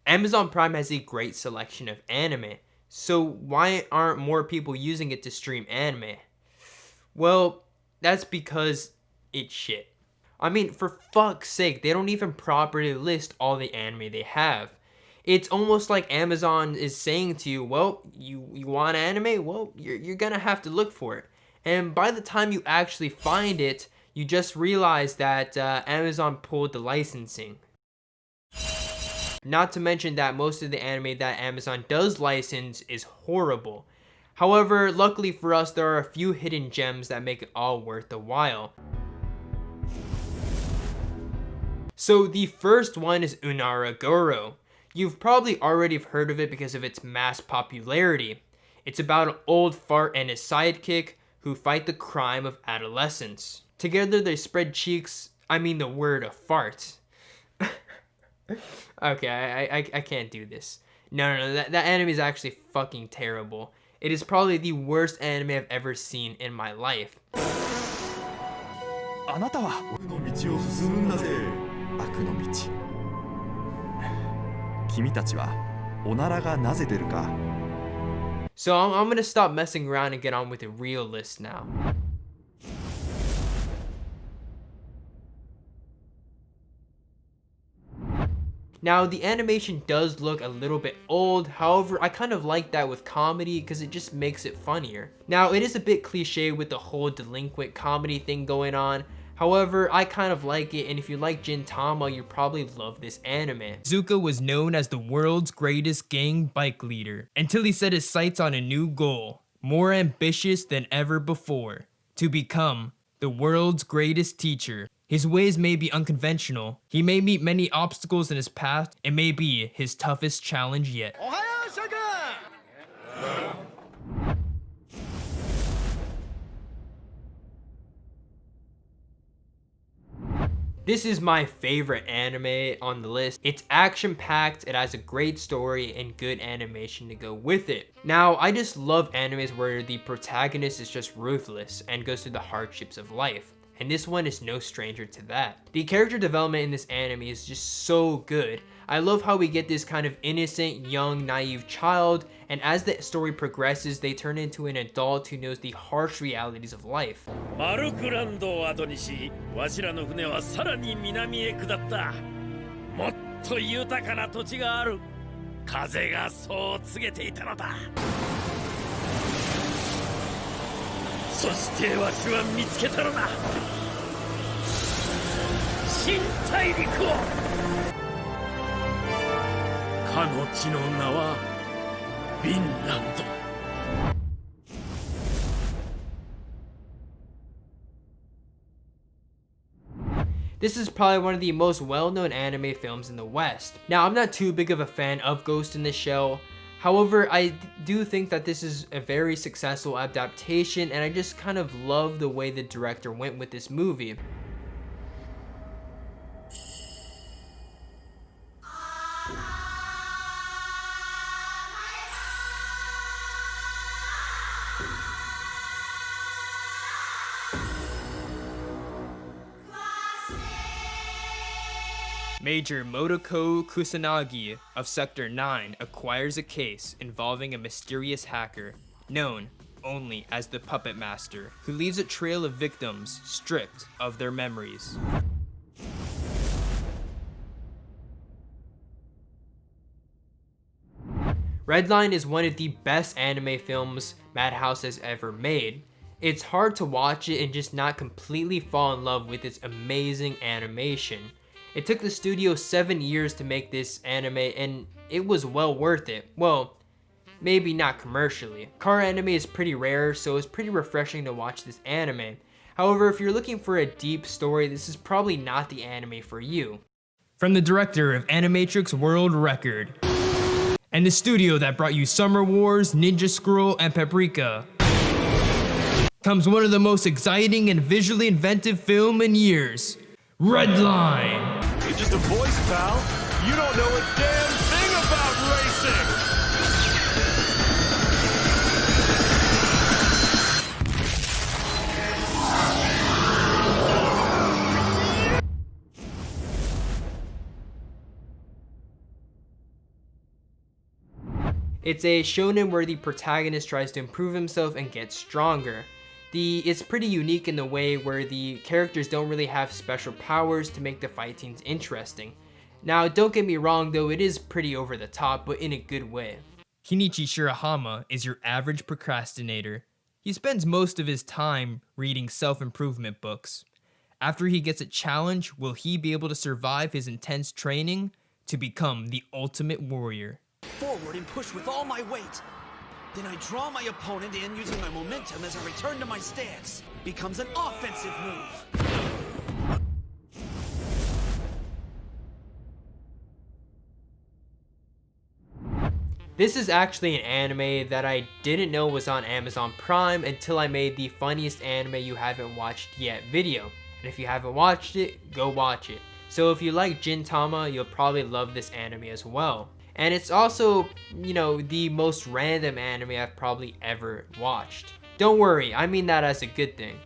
Amazon Prime has a great selection of anime, so why aren't more people using it to stream anime? Well, that's because it's shit. I mean, for fuck's sake, they don't even properly list all the anime they have. It's almost like Amazon is saying to you, well, you want anime? Well, you're gonna have to look for it. And by the time you actually find it, you just realize that Amazon pulled the licensing. Not to mention that most of the anime that Amazon does license is horrible. However, luckily for us, there are a few hidden gems that make it all worth the while. So the first one is UNRTHDX. You've probably already heard of it because of its mass popularity. It's about an old fart and his sidekick who fight the crime of adolescence. Together they spread cheeks, I mean the word of fart. Okay, I can't do this. No, that anime is actually fucking terrible. It is probably the worst anime I've ever seen in my life. あなたは悪の道を進むんだぜ。悪の道。君たちはおならがなぜ出るか。So I'm gonna stop messing around and get on with the real list now. Now, the animation does look a little bit old, however, I kind of like that with comedy because it just makes it funnier. Now, it is a bit cliche with the whole delinquent comedy thing going on, however, I kind of like it, and if you like Gintama, you probably love this anime. Zuka was known as the world's greatest gang bike leader, until he set his sights on a new goal, more ambitious than ever before, to become the world's greatest teacher. His ways may be unconventional, he may meet many obstacles in his path, and may be his toughest challenge yet. This is my favorite anime on the list. It's action-packed, it has a great story, and good animation to go with it. Now, I just love animes where the protagonist is just ruthless and goes through the hardships of life. And this one is no stranger to that. The character development in this anime is just so good. I love how we get this kind of innocent, young, naive child, and as the story progresses, they turn into an adult who knows the harsh realities of life. This is probably one of the most well-known anime films in the West. Now, I'm not too big of a fan of Ghost in the Shell. However, I do think that this is a very successful adaptation, and I just kind of love the way the director went with this movie. Major Motoko Kusanagi of Sector 9 acquires a case involving a mysterious hacker, known only as the Puppet Master, who leaves a trail of victims stripped of their memories. Redline is one of the best anime films Madhouse has ever made. It's hard to watch it and just not completely fall in love with its amazing animation. It took the studio 7 years to make this anime, and it was well worth it. Well, maybe not commercially. Car anime is pretty rare, so it's pretty refreshing to watch this anime. However, if you're looking for a deep story, this is probably not the anime for you. From the director of Animatrix World Record, and the studio that brought you Summer Wars, Ninja Scroll, and Paprika, comes one of the most exciting and visually inventive film in years, Redline. It's just a voice, pal. You don't know a damn thing about racing! It's a shonen where the protagonist tries to improve himself and get stronger. It's pretty unique in the way where the characters don't really have special powers to make the fight scenes interesting. Now, don't get me wrong though, it is pretty over the top, but in a good way. KenIchi Shirahama is your average procrastinator. He spends most of his time reading self-improvement books. After he gets a challenge, will he be able to survive his intense training to become the ultimate warrior? Forward and push with all my weight. Then I draw my opponent in using my momentum as I return to my stance. Becomes an offensive move. This is actually an anime that I didn't know was on Amazon Prime until I made the funniest anime you haven't watched yet video. And if you haven't watched it, go watch it. So if you like Gintama, you'll probably love this anime as well. And it's also, the most random anime I've probably ever watched. Don't worry, I mean that as a good thing.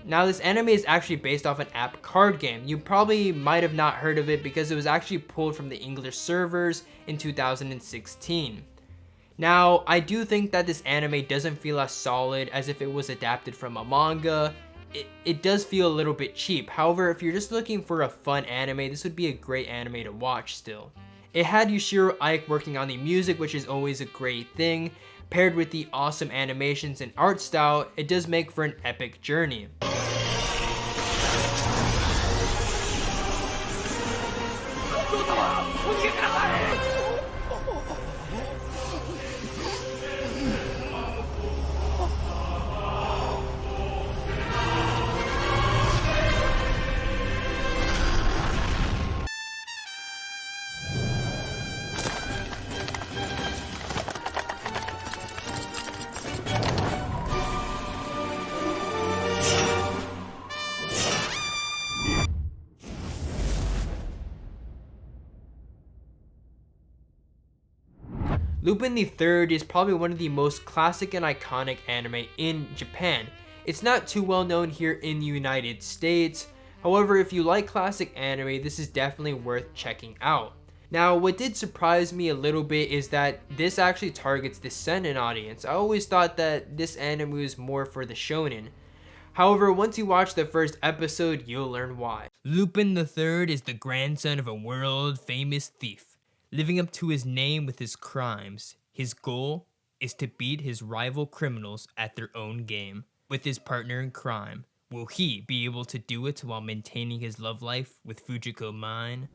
Now this anime is actually based off an app card game. You probably might have not heard of it because it was actually pulled from the English servers in 2016. Now, I do think that this anime doesn't feel as solid as if it was adapted from a manga. It does feel a little bit cheap. However, if you're just looking for a fun anime, this would be a great anime to watch still. It had Yushiro Ike working on the music, which is always a great thing. Paired with the awesome animations and art style, it does make for an epic journey. Lupin III is probably one of the most classic and iconic anime in Japan. It's not too well known here in the United States. However, if you like classic anime, this is definitely worth checking out. Now, what did surprise me a little bit is that this actually targets the seinen audience. I always thought that this anime was more for the shonen. However, once you watch the first episode, you'll learn why. Lupin III is the grandson of a world-famous thief. Living up to his name with his crimes, his goal is to beat his rival criminals at their own game. With his partner in crime, will he be able to do it while maintaining his love life with Fujiko Mine?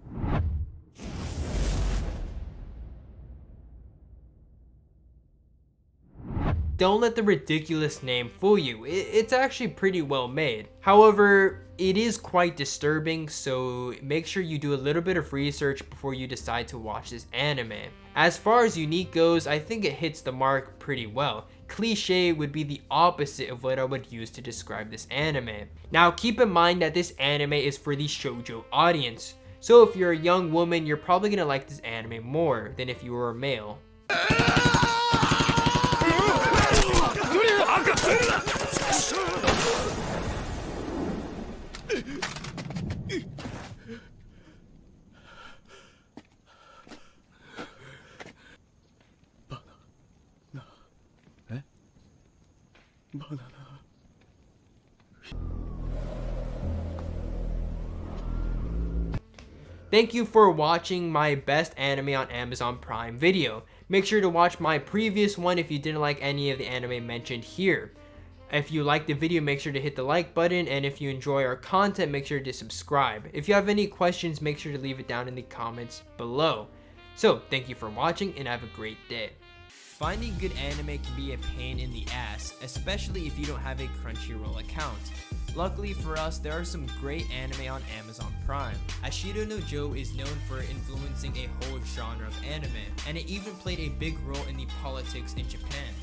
Don't let the ridiculous name fool you. It's actually pretty well made. However, it is quite disturbing, so make sure you do a little bit of research before you decide to watch this anime. As far as unique goes, I think it hits the mark pretty well. Cliche would be the opposite of what I would use to describe this anime. Now keep in mind that this anime is for the shoujo audience. So if you're a young woman, you're probably gonna like this anime more than if you were a male. Thank you for watching my best anime on Amazon Prime video. Make sure to watch my previous one if you didn't like any of the anime mentioned here. If you liked the video, make sure to hit the like button, and if you enjoy our content, make sure to subscribe. If you have any questions, make sure to leave it down in the comments below. So, thank you for watching, and have a great day. Finding good anime can be a pain in the ass, especially if you don't have a Crunchyroll account. Luckily for us, there are some great anime on Amazon Prime. Ashido no Joe is known for influencing a whole genre of anime, and it even played a big role in the politics in Japan.